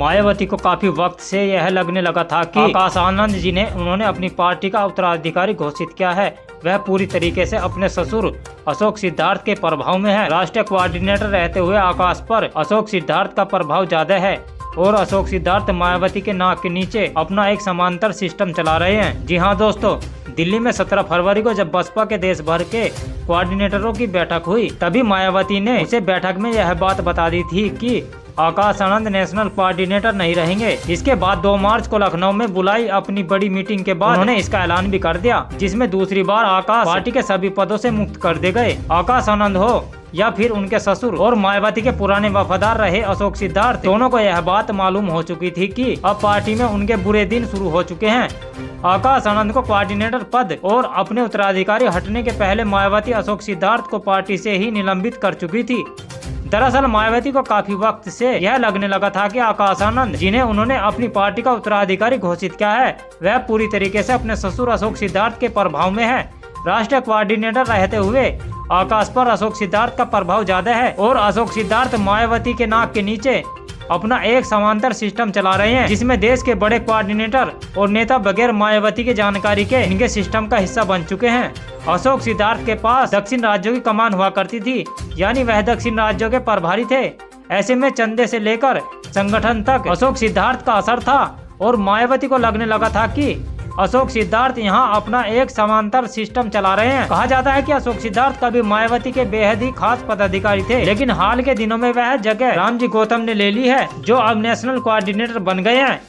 मायावती को काफी वक्त से यह लगने लगा था कि आकाश आनंद जी ने उन्होंने अपनी पार्टी का उत्तराधिकारी घोषित किया है वह पूरी तरीके से अपने ससुर अशोक सिद्धार्थ के प्रभाव में है। राष्ट्रीय कोऑर्डिनेटर रहते हुए आकाश पर अशोक सिद्धार्थ का प्रभाव ज्यादा है और अशोक सिद्धार्थ मायावती के नाक के नीचे अपना एक समांतर सिस्टम चला रहे हैं। जी हाँ दोस्तों, दिल्ली में 17 फरवरी को जब बसपा के देश भर के कोऑर्डिनेटरों की बैठक हुई तभी मायावती ने उसे बैठक में यह बात बता दी थी कि आकाश आनंद नेशनल कोऑर्डिनेटर नहीं रहेंगे। इसके बाद 2 मार्च को लखनऊ में बुलाई अपनी बड़ी मीटिंग के बाद उन्होंने इसका ऐलान भी कर दिया, जिसमें दूसरी बार आकाश पार्टी के सभी पदों से मुक्त कर दिए गए। आकाश आनंद हो या फिर उनके ससुर और मायावती के पुराने वफादार रहे अशोक सिद्धार्थ, दोनों को यह बात मालूम हो चुकी थी कि अब पार्टी में उनके बुरे दिन शुरू हो चुके हैं। आकाश आनंद को कोऑर्डिनेटर पद और अपने उत्तराधिकारी हटने के पहले मायावती अशोक सिद्धार्थ को पार्टी से ही निलंबित कर चुकी थी। दरअसल मायावती को काफी वक्त से यह लगने लगा था कि आकाश आनंद जिन्हें उन्होंने अपनी पार्टी का उत्तराधिकारी घोषित किया है वह पूरी तरीके से अपने ससुर अशोक सिद्धार्थ के प्रभाव में है। राष्ट्रीय कोऑर्डिनेटर रहते हुए आकाश पर अशोक सिद्धार्थ का प्रभाव ज्यादा है और अशोक सिद्धार्थ मायावती के नाक के नीचे अपना एक समांतर सिस्टम चला रहे हैं, जिसमें देश के बड़े कोऑर्डिनेटर और नेता बगैर मायावती की जानकारी के इनके सिस्टम का हिस्सा बन चुके हैं। अशोक सिद्धार्थ के पास दक्षिण राज्यों की कमान हुआ करती थी, यानी वह दक्षिण राज्यों के प्रभारी थे। ऐसे में चंदे से लेकर संगठन तक अशोक सिद्धार्थ का असर था और मायावती को लगने लगा था कि अशोक सिद्धार्थ यहाँ अपना एक समांतर सिस्टम चला रहे हैं। कहा जाता है कि अशोक सिद्धार्थ कभी मायावती के बेहद ही खास पदाधिकारी थे, लेकिन हाल के दिनों में वह जगह रामजी गौतम ने ले ली है, जो अब नेशनल कोऑर्डिनेटर बन गए हैं।